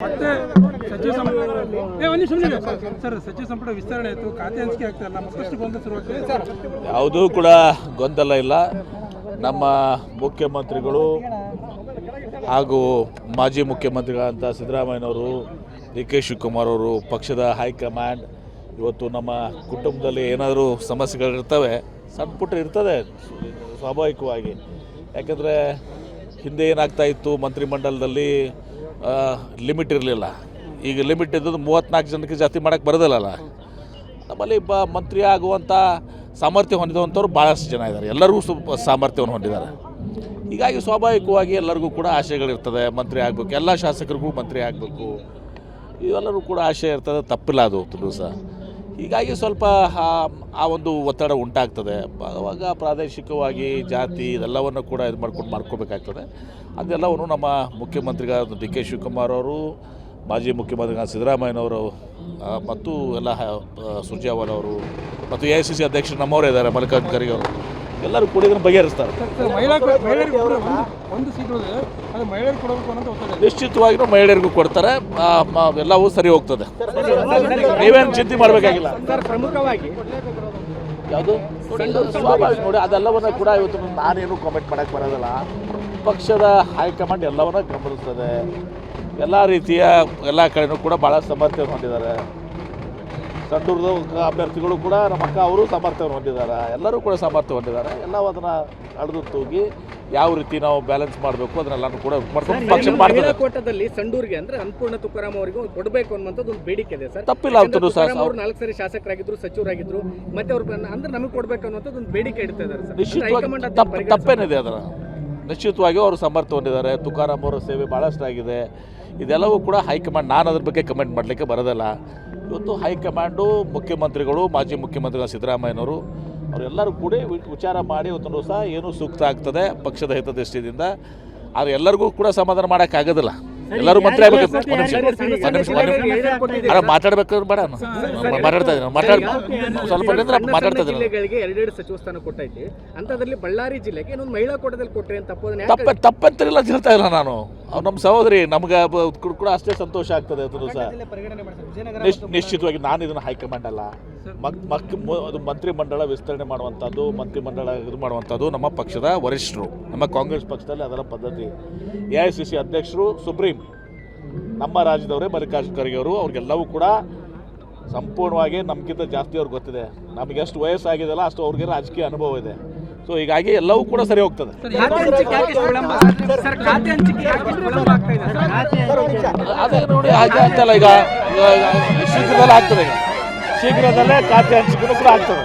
ಮತ್ತೆ ಸಚಿವ ಸಂಪುಟ ವಿಸ್ತರಣೆ ಆಯಿತು, ಖಾತೆ ಹಂಚಿಕೆ ಆಗ್ತಾ ಇಲ್ಲ, ಮತ್ತಷ್ಟು ಗೊಂದಲ ಶುರುವಾಗ್ತದೆ ಸರ್. ಯಾವುದೂ ಕೂಡ ಗೊಂದಲ ಇಲ್ಲ. ನಮ್ಮ ಮುಖ್ಯಮಂತ್ರಿಗಳು ಹಾಗೂ ಮಾಜಿ ಮುಖ್ಯಮಂತ್ರಿಗಳಂತ ಸಿದ್ದರಾಮಯ್ಯನವರು, ಡಿ ಕೆ ಶಿವಕುಮಾರ್ ಅವರು, ಪಕ್ಷದ ಹೈಕಮಾಂಡ್ ಇವತ್ತು ನಮ್ಮ ಕುಟುಂಬದಲ್ಲಿ ಏನಾದರೂ ಸಮಸ್ಯೆಗಳಿರ್ತವೆ, ಸಣ್ಣ ಪುಟ್ಟ ಇರ್ತದೆ ಸ್ವಾಭಾವಿಕವಾಗಿ. ಯಾಕೆಂದರೆ ಹಿಂದೆ ಏನಾಗ್ತಾಯಿತ್ತು, ಮಂತ್ರಿಮಂಡಲದಲ್ಲಿ ಲಿಮಿಟ್ ಇರಲಿಲ್ಲ. ಈಗ ಲಿಮಿಟ್ ಇದ್ದದ್ದು 34 ಜನಕ್ಕೆ ಜಾಸ್ತಿ ಮಾಡೋಕ್ಕೆ ಬರೋದಿಲ್ಲಲ್ಲ. ನಮ್ಮಲ್ಲಿ ಮಂತ್ರಿ ಆಗುವಂಥ ಸಾಮರ್ಥ್ಯ ಹೊಂದಿದಂಥವ್ರು ಭಾಳಷ್ಟು ಜನ ಇದ್ದಾರೆ, ಎಲ್ಲರಿಗೂ ಸಾಮರ್ಥ್ಯವನ್ನು ಹೊಂದಿದ್ದಾರೆ. ಹೀಗಾಗಿ ಸ್ವಾಭಾವಿಕವಾಗಿ ಎಲ್ಲರಿಗೂ ಕೂಡ ಆಶಯಗಳಿರ್ತದೆ, ಮಂತ್ರಿ ಆಗಬೇಕು, ಎಲ್ಲ ಶಾಸಕರಿಗೂ ಮಂತ್ರಿ ಆಗಬೇಕು, ಇವೆಲ್ಲರೂ ಕೂಡ ಆಶಯ ಇರ್ತದೆ, ತಪ್ಪಿಲ್ಲ ಅದು ದಿವಸ. ಹೀಗಾಗಿ ಸ್ವಲ್ಪ ಆ ಒಂದು ಒತ್ತಡ ಉಂಟಾಗ್ತದೆ. ಆವಾಗ ಪ್ರಾದೇಶಿಕವಾಗಿ ಜಾತಿ ಇದೆಲ್ಲವನ್ನು ಕೂಡ ಇದು ಮಾಡ್ಕೋಬೇಕಾಗ್ತದೆ. ಅದೆಲ್ಲವನ್ನು ನಮ್ಮ ಮುಖ್ಯಮಂತ್ರಿಗಳಾದ ಡಿ ಕೆ ಶಿವಕುಮಾರ್ ಅವರು, ಮಾಜಿ ಮುಖ್ಯಮಂತ್ರಿಗಳಾದ ಸಿದ್ದರಾಮಯ್ಯನವರು ಮತ್ತು ಎಲ್ಲ ಸುರ್ಜೇವಾಲಾ ಅವರು ಮತ್ತು AICC ಅಧ್ಯಕ್ಷರು ನಮ್ಮವರೇ ಇದ್ದಾರೆ, ಮಲ್ಲಿಕಾರ್ಜುನ ಖರ್ಗೆ ಅವರು, ಎಲ್ಲರೂ ಕೂಡ ಇದನ್ನು ಬಗೆಹರಿಸ್ತಾರೆ. ನಿಶ್ಚಿತವಾಗಿಯೂ ಮಹಿಳೆಯರಿಗೂ ಕೊಡ್ತಾರೆ, ಎಲ್ಲವೂ ಸರಿ ಹೋಗ್ತದೆ. ನೀವೇನು ಚಿಂತೆ ಮಾಡಬೇಕಾಗಿಲ್ಲ. ಪ್ರಮುಖವಾಗಿ ಯಾವುದು ಸ್ವಾಭಾವಿಕ ನೋಡಿ, ಅದೆಲ್ಲವನ್ನ ಕೂಡ ಇವತ್ತು ನಾನೇನು ಕಾಮೆಂಟ್ ಮಾಡೋಕ್ಕೆ ಬರೋದಿಲ್ಲ. ಪಕ್ಷದ ಹೈಕಮಾಂಡ್ ಎಲ್ಲವನ್ನ ಗಮನಿಸ್ತದೆ. ಎಲ್ಲ ರೀತಿಯ ಎಲ್ಲ ಕಡೆಯೂ ಕೂಡ ಭಾಳ ಸಮರ್ಥ್ಯವನ್ನು ಹೊಂದಿದ್ದಾರೆ. ಸಂಡೂರದ ಅಭ್ಯರ್ಥಿಗಳು ಕೂಡ ನಮ್ಮ ಅಕ್ಕ ಅವರು ಸಮರ್ಥ್ಯವನ್ನು ಹೊಂದಿದ್ದಾರೆ, ಎಲ್ಲರೂ ಕೂಡ ಸಾಮರ್ಥ್ಯ ಹೊಂದಿದ್ದಾರೆ. ಎಲ್ಲವೂ ಅದನ್ನು ಅಳೆದು ತೂಗಿ ಯಾವ ರೀತಿ ನಾವು ಬ್ಯಾಲೆನ್ಸ್ ಮಾಡಬೇಕು ಅದನ್ನೆಲ್ಲನೂ ಕೂಡ ಮಾಡ್ಕೊಂಡು ಪಕ್ಷ ಮಾಡ್ತಾರೆ. ಕೋಟದಲ್ಲಿ ಸಂಡೂರಿಗೆ ಅಂದ್ರೆ ಅನ್ನಪೂರ್ಣ ತುಕಾರಾಮ್ ಅವರಿಗೂ ಕೊಡಬೇಕು ಅನ್ನುವಂಥದ್ದು ಒಂದು ಬೇಡಿಕೆ ಇದೆ ಸರ್. ತಪ್ಪಿಲ್ಲ ಅಂತೂ ಸರ್. ಅವರು 4 ಸರಿ ಶಾಸಕರಾಗಿದ್ರು, ಸಚಿವರಾಗಿದ್ರು, ಮತ್ತೆ ಅವ್ರು ಅಂದ್ರೆ ನಮಗೆ ಕೊಡಬೇಕು ಅನ್ನುವಂಥದ್ದು ಒಂದು ಬೇಡಿಕೆ ಇಡ್ತಾ ಇದ್ದಾರೆ ಸರ್. ನಿಶ್ಚಿತವಾಗಿ ತಪ್ಪೇನಿದೆ ಅದರ ನಿಶ್ಚಿತವಾಗಿ ಅವರು ಸಮರ್ಥ ಹೊಂದಿದ್ದಾರೆ. ತುಕಾರಾಮ್ ಅವರ ಸೇವೆ ಭಾಳಷ್ಟು ಆಗಿದೆ. ಇದೆಲ್ಲವೂ ಕೂಡ ಹೈಕಮಾಂಡ್, ನಾನು ಅದ್ರ ಬಗ್ಗೆ ಕಮೆಂಟ್ ಮಾಡಲಿಕ್ಕೆ ಬರೋದಿಲ್ಲ. ಇವತ್ತು ಹೈಕಮಾಂಡು, ಮುಖ್ಯಮಂತ್ರಿಗಳು, ಮಾಜಿ ಮುಖ್ಯಮಂತ್ರಿಗಳು ಸಿದ್ದರಾಮಯ್ಯನವರು ಅವರೆಲ್ಲರೂ ಕೂಡ ವಿಚಾರ ಮಾಡಿ ಇವತ್ತು ದಿವಸ ಏನು ಸೂಕ್ತ ಆಗ್ತದೆ ಪಕ್ಷದ ಹಿತದೃಷ್ಟಿಯಿಂದ. ಆದರೆ ಎಲ್ಲರಿಗೂ ಕೂಡ ಸಮಾಧಾನ ಮಾಡೋಕ್ಕಾಗೋದಿಲ್ಲ. ಎಲ್ಲರೂ ಮಂತ್ರಿ ಆಗಬೇಕು. ಮಾತಾಡ್ಬೇಕಾದ್ರೆ ಬೇಡ, ಮಾತಾಡ್ತಾ ಇದ್ದೀನಿ, ಸ್ವಲ್ಪ ಮಾತಾಡ್ತಾ ಇದ್ದೀನಿ. ಜಿಲ್ಲೆಗಳಿಗೆ 2 ಸಚಿವ ಸ್ಥಾನ ಕೊಟ್ಟೈತಿ, ಅಂತದ್ರಲ್ಲಿ ಬಳ್ಳಾರಿ ಜಿಲ್ಲೆಗೆ ಇನ್ನೊಂದು ಮಹಿಳಾ ಕೋಟದಲ್ಲಿ ಕೊಟ್ಟರೆ ಅಂತ ತಪ್ಪಂತಿಲ್ಲ ಅಂತ ಹೇಳ್ತಾ ಇಲ್ಲ ನಾನು. ಅವ್ರು ನಮ್ಮ ಸಹೋದರಿ, ನಮ್ಗೆ ಕೂಡ ಅಷ್ಟೇ ಸಂತೋಷ ಆಗ್ತದೆ ಇವತ್ತು ಸಹ. ನಿಶ್ಚಿತವಾಗಿ ನಾನು ಇದನ್ನು ಹೈಕಮಾಂಡ್ ಅಲ್ಲ, ಅದು ಮಂತ್ರಿಮಂಡಲ ವಿಸ್ತರಣೆ ಮಾಡುವಂಥದ್ದು, ಮಂತ್ರಿಮಂಡಲ ಇದು ಮಾಡುವಂಥದ್ದು ನಮ್ಮ ಪಕ್ಷದ ವರಿಷ್ಠರು, ನಮ್ಮ ಕಾಂಗ್ರೆಸ್ ಪಕ್ಷದಲ್ಲಿ ಅದರ ಪದ್ಧತಿ. AICC ಅಧ್ಯಕ್ಷರು ಸುಪ್ರೀಂ ನಮ್ಮ ರಾಜ್ಯದವರೇ, ಮಲ್ಲಿಕಾರ್ಜುನ ಖರ್ಗೆ ಅವರು, ಅವ್ರಿಗೆಲ್ಲವೂ ಕೂಡ ಸಂಪೂರ್ಣವಾಗಿ ನಮಗಿಂತ ಜಾಸ್ತಿ ಅವ್ರಿಗೆ ಗೊತ್ತಿದೆ. ನಮಗೆ ಎಷ್ಟು ವಯಸ್ಸಾಗಿದೆಯಲ್ಲ ಅಷ್ಟು ಅವ್ರಿಗೆ ರಾಜಕೀಯ ಅನುಭವ ಇದೆ. ಸೊ ಹೀಗಾಗಿ ಎಲ್ಲವೂ ಕೂಡ ಸರಿ ಹೋಗ್ತದೆ. ಅದೇ ನೋಡಿ, ಹಾಗೆ ಅಂತಲ್ಲ, ಈಗ ಶೀಘ್ರದಲ್ಲೇ ಆಗ್ತದೆ. ಈಗ ಶೀಘ್ರದಲ್ಲೇ ಖಾತೆ ಹಂಚಿಕೆ ಕೂಡ ಆಗ್ತದೆ.